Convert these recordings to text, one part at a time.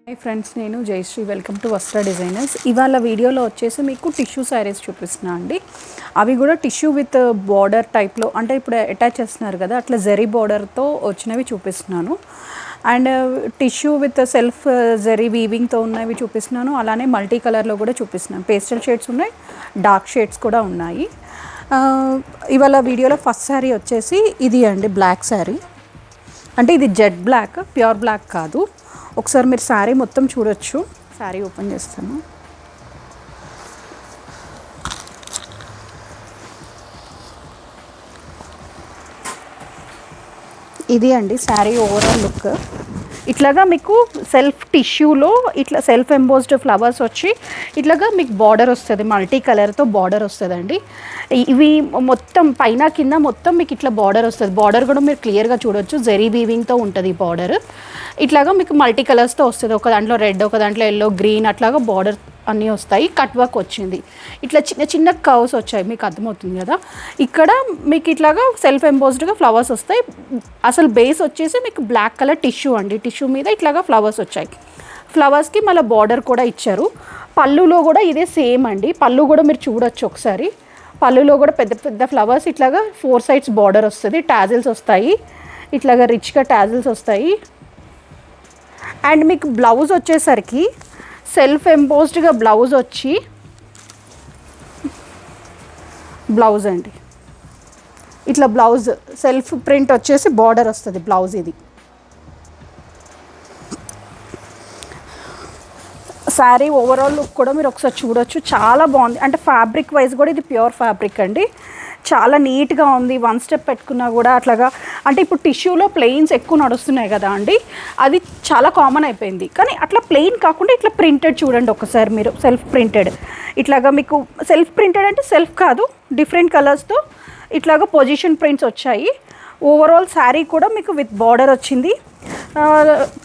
Hi friends, నేను Jayashree. Welcome to వస్త్ర designers. ఇవాళ వీడియోలో వచ్చేసి మీకు టిష్యూ శారీస్ చూపిస్తున్నా అండి. అవి కూడా టిష్యూ విత్ బార్డర్ టైప్లో, అంటే ఇప్పుడు అటాచ్ చేస్తున్నారు కదా, అట్లా జరీ బార్డర్తో వచ్చినవి చూపిస్తున్నాను. And tissue with self zari వీవింగ్తో ఉన్నవి చూపిస్తున్నాను. అలానే మల్టీ కలర్లో కూడా చూపిస్తున్నాను. పేస్టల్ షేడ్స్ ఉన్నాయి, డార్క్ షేడ్స్ కూడా ఉన్నాయి. ఇవాళ వీడియోలో ఫస్ట్ శారీ వచ్చేసి ఇది అండి, బ్లాక్ శారీ. అంటే ఇది జెడ్ బ్లాక్, ప్యూర్ బ్లాక్ కాదు. ఒకసారి మీరు శారీ మొత్తం చూడొచ్చు. శారీ ఓపెన్ చేస్తాను. ఇది అండి శారీ ఓవరాల్ లుక్. ఇట్లాగా మీకు సెల్ఫ్ టిష్యూలో ఇట్లా సెల్ఫ్ ఎంబోస్డ్ ఫ్లవర్స్ వచ్చి ఇట్లాగా మీకు బార్డర్ వస్తుంది, మల్టీ కలర్తో బార్డర్ వస్తుందండి. ఇవి మొత్తం పైన కింద మొత్తం మీకు ఇట్లా బార్డర్ వస్తుంది. బార్డర్ కూడా మీరు క్లియర్గా చూడొచ్చు, జెరీ వీవింగ్తో ఉంటుంది ఈ బార్డర్. ఇట్లాగా మీకు మల్టీ కలర్స్తో వస్తుంది. ఒక దాంట్లో రెడ్, ఒక దాంట్లో ఎల్లో, గ్రీన్, అట్లాగా బార్డర్ అన్నీ వస్తాయి. కట్ వర్క్ వచ్చింది. ఇట్లా చిన్న చిన్న కర్వ్స్ వచ్చాయి, మీకు అర్థమవుతుంది కదా. ఇక్కడ మీకు ఇట్లాగా సెల్ఫ్ ఎంబోస్డ్గా ఫ్లవర్స్ వస్తాయి. అసలు బేస్ వచ్చేసి మీకు బ్లాక్ కలర్ టిష్యూ అండి. టిష్యూ మీద ఇట్లాగా ఫ్లవర్స్ వచ్చాయి. ఫ్లవర్స్కి మళ్ళీ బార్డర్ కూడా ఇచ్చారు. పళ్ళులో కూడా ఇదే సేమ్ అండి. పళ్ళు కూడా మీరు చూడొచ్చు ఒకసారి. పళ్ళులో కూడా పెద్ద పెద్ద ఫ్లవర్స్ ఇట్లాగా 4 sides బార్డర్ వస్తుంది. టాజిల్స్ వస్తాయి, ఇట్లాగా రిచ్గా టాజిల్స్ వస్తాయి. అండ్ మీకు బ్లౌజ్ వచ్చేసరికి సెల్ఫ్ ఎంబోస్డ్గా బ్లౌజ్ వచ్చి, బ్లౌజ్ అండి ఇట్లా బ్లౌజ్ సెల్ఫ్ ప్రింట్ వచ్చేసి బార్డర్ వస్తుంది బ్లౌజ్. ఇది శారీ ఓవరాల్ లుక్ కూడా మీరు ఒకసారి చూడొచ్చు. చాలా బాగుంది. అంటే ఫ్యాబ్రిక్ వైజ్ కూడా ఇది ప్యూర్ ఫ్యాబ్రిక్ అండి. చాలా నీట్గా ఉంది. 1 step పెట్టుకున్నా కూడా అట్లాగా. అంటే ఇప్పుడు టిష్యూలో ప్లెయిన్స్ ఎక్కువ నడుస్తున్నాయి కదా అండి, అది చాలా కామన్ అయిపోయింది. కానీ అట్లా ప్లెయిన్ కాకుండా ఇట్లా ప్రింటెడ్ చూడండి ఒకసారి మీరు. సెల్ఫ్ ప్రింటెడ్ ఇట్లాగా మీకు సెల్ఫ్ ప్రింటెడ్ అంటే సెల్ఫ్ కాదు, డిఫరెంట్ కలర్స్తో ఇట్లాగా పొజిషన్ ప్రింట్స్ వచ్చాయి. ఓవరాల్ శారీ కూడా మీకు విత్ బార్డర్ వచ్చింది.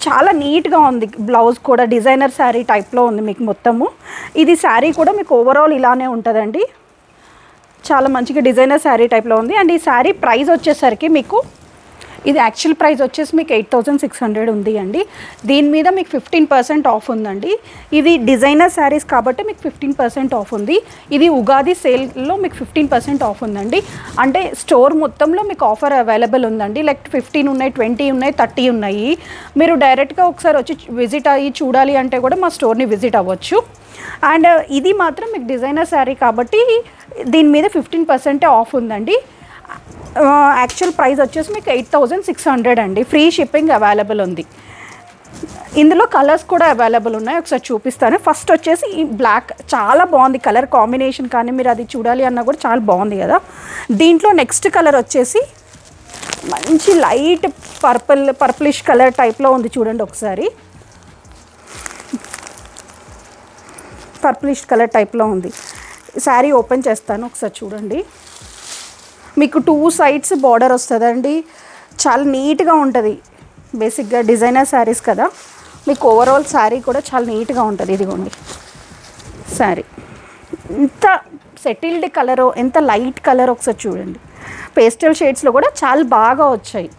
చాలా నీట్గా ఉంది. బ్లౌజ్ కూడా డిజైనర్ శారీ టైప్లో ఉంది మీకు మొత్తము. ఇది శారీ కూడా మీకు ఓవరాల్ ఇలానే ఉంటుందండి. చాలా మంచిగా డిజైనర్ శారీ టైప్లో ఉంది. అండ్ ఈ శారీ ప్రైస్ వచ్చేసరికి మీకు, ఇది యాక్చువల్ ప్రైస్ వచ్చేసి మీకు 8600 ఉంది అండి. దీని మీద మీకు 15% ఆఫ్ ఉందండి. ఇది డిజైనర్ శారీస్ కాబట్టి మీకు 15% ఆఫ్ ఉంది. ఇది ఉగాది సేల్లో మీకు 15% ఆఫ్ ఉందండి. అంటే స్టోర్ మొత్తంలో మీకు ఆఫర్ అవైలబుల్ ఉందండి. లైక్ 15 ఉన్నాయి, 20 ఉన్నాయి, 30 ఉన్నాయి. మీరు డైరెక్ట్గా ఒకసారి వచ్చి విజిట్ అయ్యి చూడాలి అంటే కూడా మా స్టోర్ని విజిట్ అవ్వచ్చు. అండ్ ఇది మాత్రం మీకు డిజైనర్ శారీ కాబట్టి దీని మీద 15% ఆఫ్ ఉందండి. యాక్చువల్ ప్రైస్ వచ్చేసి మీకు 8600 అండి. ఫ్రీ షిప్పింగ్ అవైలబుల్ ఉంది. ఇందులో కలర్స్ కూడా అవైలబుల్ ఉన్నాయి, ఒకసారి చూపిస్తాను. ఫస్ట్ వచ్చేసి ఈ బ్లాక్ చాలా బాగుంది కలర్ కాంబినేషన్, కానీ మీరు అది చూడాలి అన్నా కూడా చాలా బాగుంది కదా. దీంట్లో నెక్స్ట్ కలర్ వచ్చేసి మంచి లైట్ పర్పులిష్ కలర్ టైప్లో ఉంది చూడండి ఒకసారి. పర్పులిష్ కలర్ టైప్లో ఉంది. శారీ ఓపెన్ చేస్తాను, ఒకసారి చూడండి. మీకు 2 sides బార్డర్ వస్తుందండి. చాలా నీట్గా ఉంటుంది. బేసిక్గా డిజైనర్ శారీస్ కదా, మీకు ఓవరాల్ శారీ కూడా చాలా నీట్గా ఉంటుంది. ఇదిగోండి శారీ ఎంత సెటిల్డ్ కలరో, ఎంత లైట్ కలర్ ఒకసారి చూడండి. పేస్టల్ షేడ్స్లో కూడా చాలా బాగా వచ్చాయి.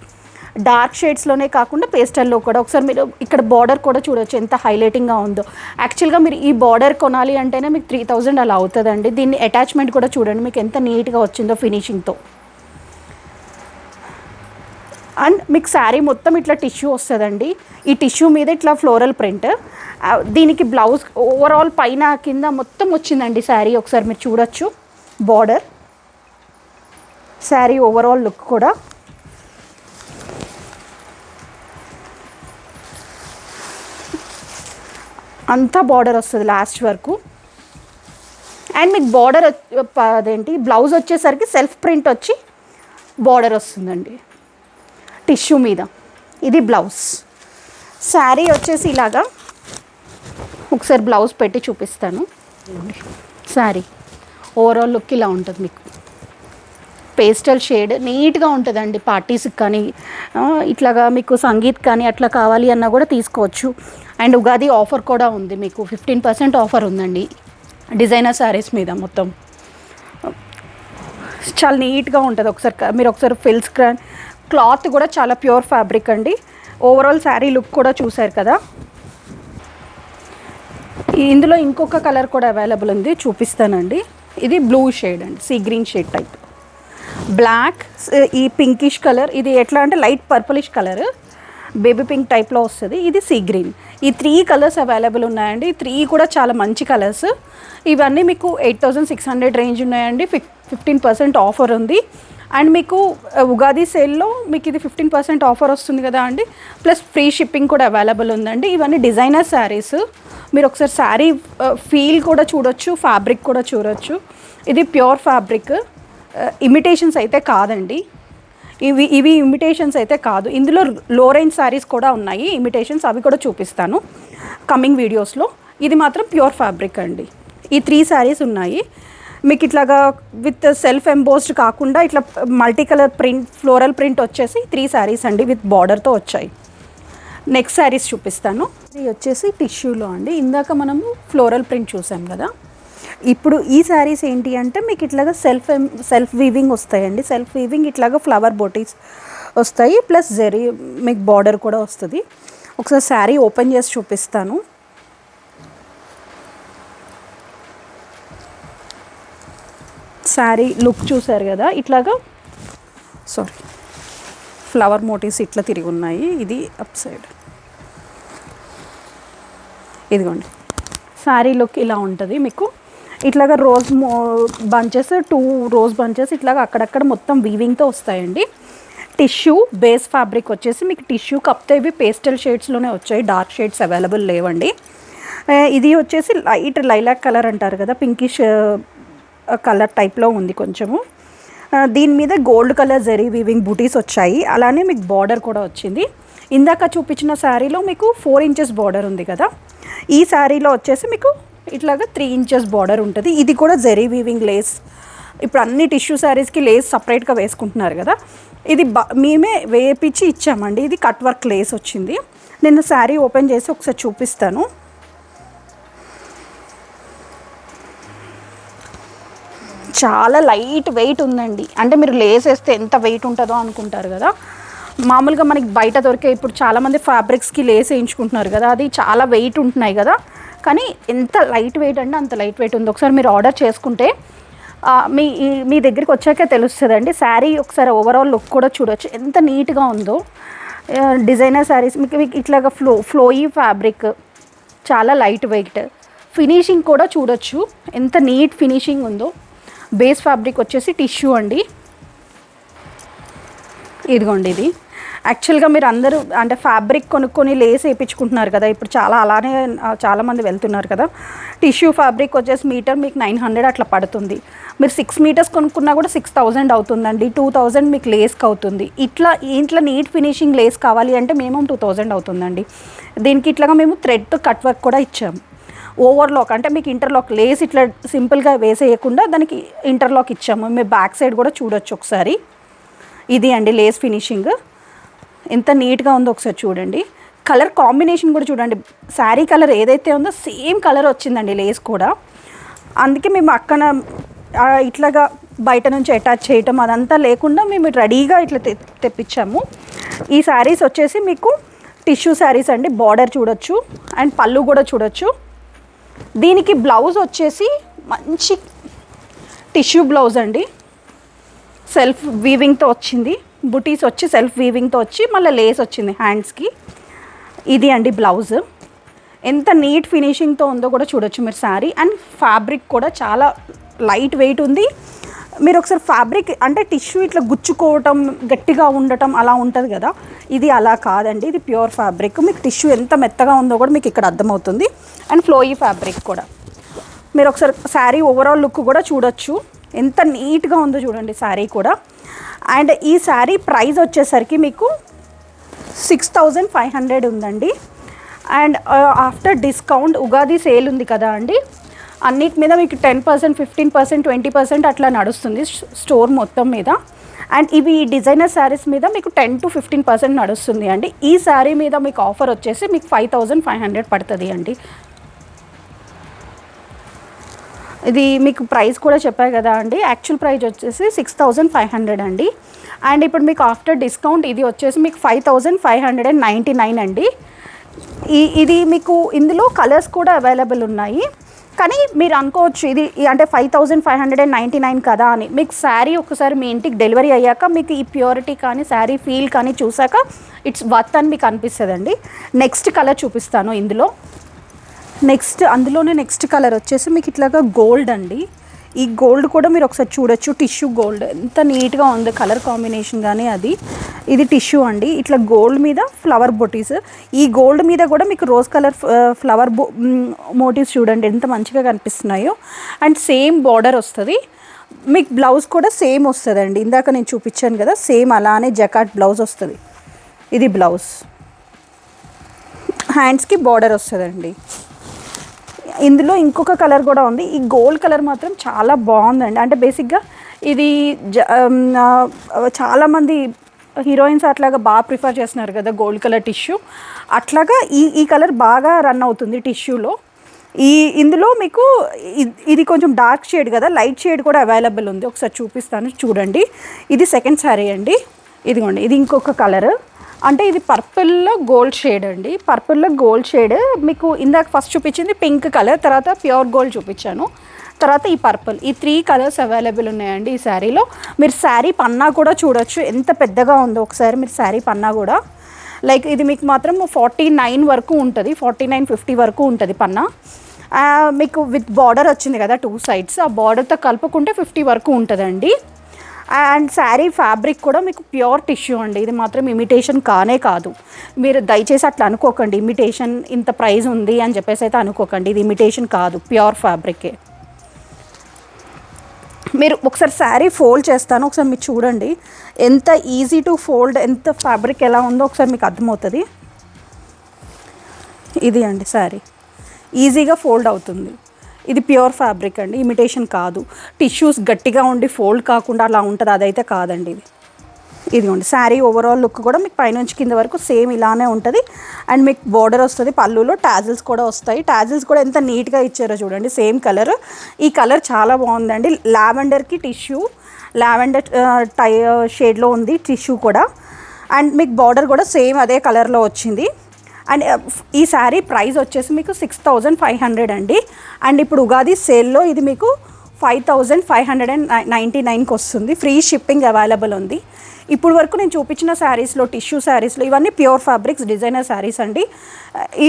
డార్క్ షేడ్స్లోనే కాకుండా పేస్టల్లో కూడా. ఒకసారి మీరు ఇక్కడ బార్డర్ కూడా చూడొచ్చు ఎంత హైలైటింగ్గా ఉందో. యాక్చువల్గా మీరు ఈ బార్డర్ కొనాలి అంటేనే మీకు 3000 అలా అవుతుందండి. దీన్ని అటాచ్మెంట్ కూడా చూడండి మీకు ఎంత నీట్గా వచ్చిందో ఫినిషింగ్తో. అండ్ మీకు శారీ మొత్తం ఇట్లా టిష్యూ వస్తుందండి. ఈ టిష్యూ మీద ఇట్లా ఫ్లోరల్ ప్రింట్. దీనికి బ్లౌజ్ ఓవరాల్ పైన కింద మొత్తం వచ్చిందండి శారీ. ఒకసారి మీరు చూడొచ్చు బార్డర్. శారీ ఓవరాల్ లుక్ కూడా అంతా బార్డర్ వస్తుంది లాస్ట్ వరకు. అండ్ మీకు బార్డర్ అదేంటి బ్లౌజ్ వచ్చేసరికి సెల్ఫ్ ప్రింట్ వచ్చి బార్డర్ వస్తుందండి టిష్యూ మీద. ఇది బ్లౌజ్. శారీ వచ్చేసి ఇలాగా ఒకసారి బ్లౌజ్ పెట్టి చూపిస్తాను. శారీ ఓవరాల్ లుక్ ఇలా ఉంటుంది మీకు. పేస్టల్ షేడ్ నీట్గా ఉంటుందండి. పార్టీస్కి కానీ ఇట్లాగా మీకు సంగీత్ కానీ అట్లా కావాలి అన్నా కూడా తీసుకోవచ్చు. అండ్ ఉగాది ఆఫర్ కూడా ఉంది, మీకు 15% ఆఫర్ ఉందండి డిజైనర్ శారీస్ మీద మొత్తం. చాలా నీట్గా ఉంటుంది. ఒకసారి మీరు ఒకసారి ఫిల్ స్క్రీన్ క్లాత్ కూడా చాలా ప్యూర్ ఫ్యాబ్రిక్ అండి. ఓవరాల్ శారీ లుక్ కూడా చూసారు కదా. ఇందులో ఇంకొక కలర్ కూడా అవైలబుల్ ఉంది, చూపిస్తానండి. ఇది బ్లూ షేడ్ అండి, sea green shade type. Black, ఈ పింకిష్ కలర్, ఇది ఎట్లా అంటే light purplish colour, baby pink టైప్లో వస్తుంది. ఇది సీ గ్రీన్. ఈ 3 కలర్స్ అవైలబుల్ ఉన్నాయండి. 3 కూడా చాలా మంచి కలర్స్. ఇవన్నీ మీకు 8600 రేంజ్ ఉన్నాయండి. 15% ఆఫర్ ఉంది. అండ్ మీకు ఉగాది సేల్లో మీకు ఇది 15% ఆఫర్ వస్తుంది కదా అండి. ప్లస్ ఫ్రీ షిప్పింగ్ కూడా అవైలబుల్ ఉందండి. ఇవన్నీ డిజైనర్ శారీస్. మీరు ఒకసారి శారీ ఫీల్ కూడా చూడొచ్చు, ఫ్యాబ్రిక్ కూడా చూడొచ్చు. ఇది ప్యూర్ ఫ్యాబ్రిక్, ఇమిటేషన్స్ అయితే కాదండి. ఇవి ఇమిటేషన్స్ అయితే కాదు. ఇందులో లో రేంజ్ శారీస్ కూడా ఉన్నాయి ఇమిటేషన్స్, అవి కూడా చూపిస్తాను కమింగ్ వీడియోస్లో. ఇది మాత్రం ప్యూర్ ఫ్యాబ్రిక్ అండి. ఈ 3 శారీస్ ఉన్నాయి మీకు. ఇట్లాగా విత్ సెల్ఫ్ ఎంబోస్డ్ కాకుండా ఇట్లా multi colour print, floral print వచ్చేసి 3 శారీస్ అండి విత్ బార్డర్తో వచ్చాయి. నెక్స్ట్ శారీస్ చూపిస్తాను. ఇది వచ్చేసి టిష్యూలో అండి. ఇందాక మనము ఫ్లోరల్ ప్రింట్ చూసాం కదా, ఇప్పుడు ఈ శారీస్ ఏంటి అంటే మీకు ఇట్లాగా సెల్ఫ్ వీవింగ్ వస్తాయండి. సెల్ఫ్ వీవింగ్ ఇట్లాగా ఫ్లవర్ బోటీస్ వస్తాయి, ప్లస్ జరీ మీకు బార్డర్ కూడా వస్తుంది. ఒకసారి శారీ ఓపెన్ చేసి చూపిస్తాను. శారీ లుక్ చూసారు కదా, ఇట్లాగా ఫ్లవర్ మోటివ్స్ ఇట్లా తిరిగి ఉన్నాయి. ఇది అప్ సైడ్, ఇదిగోండి శారీ లుక్ ఇలా ఉంటుంది మీకు. ఇట్లాగా రోజ్ బంచెస్, 2 రోజ్ బంచెస్ ఇట్లాగా అక్కడక్కడ మొత్తం వీవింగ్తో వస్తాయండి. టిష్యూ బేస్ ఫ్యాబ్రిక్ వచ్చేసి మీకు టిష్యూ కప్తే ఇవి పేస్టల్ షేడ్స్లోనే వచ్చాయి, డార్క్ షేడ్స్ అవైలబుల్ లేవండి. ఇది వచ్చేసి లైట్ లైలాక్ కలర్ అంటారు కదా, పింకిష్ కలర్ టైప్లో ఉంది కొంచెము. దీని మీద గోల్డ్ కలర్ జరీ వీవింగ్ బూటీస్ వచ్చాయి. అలానే మీకు బార్డర్ కూడా వచ్చింది. ఇందాక చూపించిన శారీలో మీకు 4 ఇంచెస్ బార్డర్ ఉంది కదా, ఈ శారీలో వచ్చేసి మీకు ఇట్లాగా 3 ఇంచెస్ బార్డర్ ఉంటుంది. ఇది కూడా జరీ వీవింగ్ లేస్. ఇప్పుడు అన్ని టిష్యూ శారీస్కి లేస్ సపరేట్గా వేసుకుంటున్నారు కదా, ఇది మేమే వేపించి ఇచ్చామండి. ఇది కట్ వర్క్ లేస్ వచ్చింది. నేను శారీ ఓపెన్ చేసి ఒకసారి చూపిస్తాను. చాలా లైట్ వెయిట్ ఉందండి. అంటే మీరు లేస్ వేస్తే ఎంత వెయిట్ ఉంటుందో అనుకుంటారు కదా. మామూలుగా మనకి బయట దొరికే ఇప్పుడు చాలామంది ఫ్యాబ్రిక్స్కి లేస్ వేయించుకుంటున్నారు కదా, అది చాలా వెయిట్ ఉంటున్నాయి కదా. కానీ ఎంత లైట్ వెయిట్ అంటే అంత లైట్ వెయిట్ ఉంది. ఒకసారి మీరు ఆర్డర్ చేసుకుంటే మీ దగ్గరికి వచ్చాకే తెలుస్తుందండి. శారీ ఒకసారి ఓవరాల్ లుక్ కూడా చూడొచ్చు ఎంత నీట్గా ఉందో. డిజైనర్ శారీస్ మీకు ఇట్లాగా ఫ్లోయీ ఫ్యాబ్రిక్, చాలా లైట్ వెయిట్. ఫినిషింగ్ కూడా చూడొచ్చు ఎంత నీట్ ఫినిషింగ్ ఉందో. బేస్ ఫ్యాబ్రిక్ వచ్చేసి టిష్యూ అండి. ఇదిగోండి, ఇది యాక్చువల్గా మీరు అందరూ అంటే ఫ్యాబ్రిక్ కొనుక్కొని లేస్ వేయించుకుంటున్నారు కదా, ఇప్పుడు అలానే చాలామంది వెళ్తున్నారు కదా. టిష్యూ ఫ్యాబ్రిక్ వచ్చేసి మీటర్ మీకు 900 అట్లా పడుతుంది. మీరు 6 మీటర్స్ కొనుక్కున్నా కూడా 6000 అవుతుందండి. 2000 మీకు లేస్కి అవుతుంది. ఇంట్లో నీట్ ఫినిషింగ్ లేస్ కావాలి అంటే మినిమం 2000 అవుతుందండి. దీనికి ఇట్లాగా మేము థ్రెడ్తో కట్ వర్క్ కూడా ఇచ్చాము. ఓవర్లాక్ అంటే మీకు ఇంటర్లాక్ లేస్ ఇట్లా సింపుల్గా వేసేయకుండా దానికి ఇంటర్లాక్ ఇచ్చాము. మీరు బ్యాక్ సైడ్ కూడా చూడొచ్చు ఒకసారి. ఇది అండి లేస్ ఫినిషింగ్ ఎంత నీట్గా ఉందో ఒకసారి చూడండి. కలర్ కాంబినేషన్ కూడా చూడండి. శారీ కలర్ ఏదైతే ఉందో సేమ్ కలర్ వచ్చిందండి లేస్ కూడా. అందుకే మేము అక్కడ ఇట్లాగా బయట నుంచి అటాచ్ చేయటం అదంతా లేకుండా మేము రెడీగా ఇట్లా తెప్పించాము. ఈ శారీస్ వచ్చేసి మీకు టిష్యూ శారీస్ అండి. బార్డర్ చూడొచ్చు అండ్ పళ్ళు కూడా చూడొచ్చు. దీనికి బ్లౌజ్ వచ్చేసి మంచి టిష్యూ బ్లౌజ్ అండి. సెల్ఫ్ వీవింగ్తో వచ్చింది. బుటీస్ వచ్చి సెల్ఫ్ వీవింగ్తో వచ్చి మళ్ళీ లేస్ వచ్చింది హ్యాండ్స్కి. ఇది అండి బ్లౌజ్. ఎంత నీట్ ఫినిషింగ్తో ఉందో కూడా చూడొచ్చు మీరు శారీ. అండ్ ఫ్యాబ్రిక్ కూడా చాలా లైట్ వెయిట్ ఉంది. మీరు ఒకసారి ఫ్యాబ్రిక్ అంటే టిష్యూ ఇట్లా గుచ్చుకోవటం, గట్టిగా ఉండటం అలా ఉంటుంది కదా, ఇది అలా కాదండి. ఇది ప్యూర్ ఫ్యాబ్రిక్. మీకు టిష్యూ ఎంత మెత్తగా ఉందో కూడా మీకు ఇక్కడ అర్థమవుతుంది. అండ్ ఫ్లోయీ ఫ్యాబ్రిక్ కూడా. మీరు ఒకసారి శారీ ఓవరాల్ లుక్ కూడా చూడొచ్చు ఎంత నీట్గా ఉందో చూడండి శారీ కూడా. అండ్ ఈ శారీ ప్రైస్ వచ్చేసరికి మీకు 6500 ఉందండి. And after discount Ugadi sale ఉంది కదా అండి, అన్నిటి మీద మీకు 10%, 15%, 20% అట్లా నడుస్తుంది స్టోర్ మొత్తం మీద. అండ్ ఇవి డిజైనర్ శారీస్ మీద మీకు 10 to 15% నడుస్తుంది అండి. ఈ శారీ మీద మీకు ఆఫర్ వచ్చేసి మీకు 5500 పడుతుంది అండి. ఇది మీకు ప్రైస్ కూడా చెప్పారు కదా అండి, యాక్చువల్ ప్రైస్ వచ్చేసి 6500 అండి. అండ్ ఇప్పుడు మీకు ఆఫ్టర్ డిస్కౌంట్ ఇది వచ్చేసి మీకు 5599 అండి. ఇది మీకు ఇందులో కలర్స్ కూడా అవైలబుల్ ఉన్నాయి. కానీ మీరు అనుకోవచ్చు ఇది అంటే 5599 కదా అని. మీకు శారీ ఒకసారి మీ ఇంటికి డెలివరీ అయ్యాక మీకు ఈ ప్యూరిటీ కానీ శారీ ఫీల్ కానీ చూసాక ఇట్స్ వర్త్ అని మీకు అనిపిస్తుందండి. నెక్స్ట్ కలర్ చూపిస్తాను ఇందులో. అందులోనే నెక్స్ట్ కలర్ వచ్చేసి మీకు ఇట్లాగా గోల్డ్ అండి. ఈ గోల్డ్ కూడా మీరు ఒకసారి చూడొచ్చు. టిష్యూ గోల్డ్ ఎంత నీట్గా ఉంది కలర్ కాంబినేషన్ కానీ ఇది టిష్యూ అండి. ఇట్లా గోల్డ్ మీద ఫ్లవర్ బొటీస్. ఈ గోల్డ్ మీద కూడా మీకు రోజ్ కలర్ ఫ్లవర్ మోటివ్స్ చూడండి ఎంత మంచిగా కనిపిస్తున్నాయో. అండ్ సేమ్ బార్డర్ వస్తుంది. మీకు బ్లౌజ్ కూడా సేమ్ వస్తుందండి. ఇందాక నేను చూపించాను కదా సేమ్ అలానే జకాట్ బ్లౌజ్ వస్తుంది. ఇది బ్లౌజ్. హ్యాండ్స్కి బార్డర్ వస్తుందండి. ఇందులో ఇంకొక కలర్ కూడా ఉంది. ఈ గోల్డ్ కలర్ మాత్రం చాలా బాగుందండి. అంటే బేసిక్గా ఇది చాలామంది హీరోయిన్స్ అట్లాగా బాగా ప్రిఫర్ చేస్తున్నారు కదా గోల్డ్ కలర్ టిష్యూ. అట్లాగా ఈ కలర్ బాగా రన్ అవుతుంది టిష్యూలో. ఇందులో మీకు ఇది కొంచెం డార్క్ షేడ్ కదా, లైట్ షేడ్ కూడా అవైలబుల్ ఉంది. ఒకసారి చూపిస్తాను చూడండి. ఇది సెకండ్ శారీ అండి. ఇదిగోండి ఇది ఇంకొక కలర్. అంటే ఇది పర్పుల్లో గోల్డ్ షేడ్ అండి. పర్పుల్లో గోల్డ్ షేడ్ మీకు ఇందాక ఫస్ట్ చూపించింది పింక్ కలర్, తర్వాత ప్యూర్ గోల్డ్ చూపించాను, తర్వాత ఈ పర్పుల్. ఈ 3 కలర్స్ అవైలబుల్ ఉన్నాయండి ఈ శారీలో. మీరు శారీ పన్నా కూడా చూడొచ్చు ఎంత పెద్దగా ఉందో ఒకసారి. మీరు శారీ పన్నా కూడా లైక్ ఇది మీకు మాత్రం 49 వరకు ఉంటుంది, 49-50 వరకు ఉంటుంది పన్నా. మీకు విత్ బార్డర్ వచ్చింది కదా 2 సైడ్స్, ఆ బార్డర్తో కలుపుకుంటే 50 వరకు ఉంటుందండి. అండ్ శారీ ఫ్యాబ్రిక్ కూడా మీకు ప్యూర్ టిష్యూ అండి. ఇది మాత్రం ఇమిటేషన్ కానే కాదు. మీరు దయచేసి అట్లా అనుకోకండి, ఇమిటేషన్ ఇంత ప్రైస్ ఉంది అని చెప్పేసి అయితే అనుకోకండి. ఇది ఇమిటేషన్ కాదు, ప్యూర్ ఫ్యాబ్రికే. మీరు ఒకసారి శారీ ఫోల్డ్ చేస్తాను, ఒకసారి మీరు చూడండి ఎంత ఈజీ టు ఫోల్డ్, ఎంత ఫ్యాబ్రిక్ ఎలా ఉందో ఒకసారి మీకు అర్థమవుతుంది. ఇది అండి శారీ ఈజీగా ఫోల్డ్ అవుతుంది. ఇది ప్యూర్ ఫ్యాబ్రిక్ అండి, ఇమిటేషన్ కాదు. టిష్యూస్ గట్టిగా ఉండి ఫోల్డ్ కాకుండా అలా ఉంటుంది, అదైతే కాదండి ఇది. ఇదిగోండి శారీ ఓవరాల్ లుక్ కూడా మీకు పైనుంచి కింద వరకు సేమ్ ఇలానే ఉంటుంది. అండ్ మీకు బార్డర్ వస్తుంది, పళ్ళులో టాజిల్స్ కూడా వస్తాయి. టాజిల్స్ కూడా ఎంత నీట్గా ఇచ్చారో చూడండి. Same colour. ఈ కలర్ చాలా బాగుందండి. లావెండర్కి టిష్యూ, లావెండర్ షేడ్లో ఉంది టిష్యూ కూడా. అండ్ మీకు బార్డర్ కూడా సేమ్ అదే కలర్లో వచ్చింది. అండ్ ఈ శారీ ప్రైస్ వచ్చేసి మీకు 6500 అండి. అండ్ ఇప్పుడు ఉగాది సేల్లో ఇది మీకు 5599కి వస్తుంది. ఫ్రీ షిప్పింగ్ అవైలబుల్ ఉంది. ఇప్పుడు వరకు నేను చూపించిన శారీస్లో, టిష్యూ శారీస్లో ఇవన్నీ ప్యూర్ ఫ్యాబ్రిక్స్, డిజైనర్ శారీస్ అండి.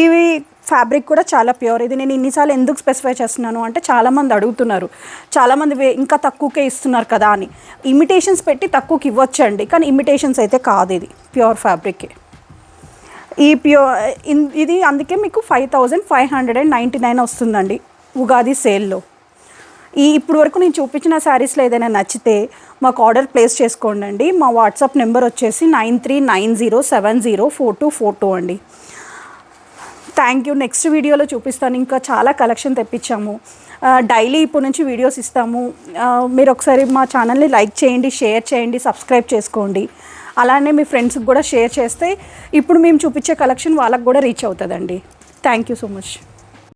ఇవి ఫ్యాబ్రిక్ కూడా చాలా ప్యూర్. ఇది నేను ఇన్నిసార్లు ఎందుకు స్పెసిఫై చేస్తున్నాను అంటే చాలామంది అడుగుతున్నారు, చాలామంది ఇంకా తక్కువకే ఇస్తున్నారు కదా అని. ఇమిటేషన్స్ పెట్టి తక్కువకి ఇవ్వచ్చండి, కానీ ఇమిటేషన్స్ అయితే కాదు, ఇది ప్యూర్ ఫ్యాబ్రికే. ఇది అందుకే మీకు 5599 వస్తుందండి ఉగాది సేల్లో. ఇప్పుడు వరకు నేను చూపించిన శారీస్లో ఏదైనా నచ్చితే మాకు ఆర్డర్ ప్లేస్ చేసుకోండి. మా వాట్సాప్ నెంబర్ వచ్చేసి 9390704242 అండి. Thank you. నెక్స్ట్ వీడియోలో చూపిస్తాను. ఇంకా చాలా కలెక్షన్ తెప్పించాము. డైలీ ఇప్పుడు నుంచి వీడియోస్ ఇస్తాము. మీరు ఒకసారి మా ఛానల్ని లైక్ చేయండి, షేర్ చేయండి, సబ్స్క్రైబ్ చేసుకోండి. అలానే మీ ఫ్రెండ్స్కి కూడా షేర్ చేస్తే ఇప్పుడు మేము చూపించే కలెక్షన్ వాళ్ళకు కూడా రీచ్ అవుతుందండి. Thank you so much.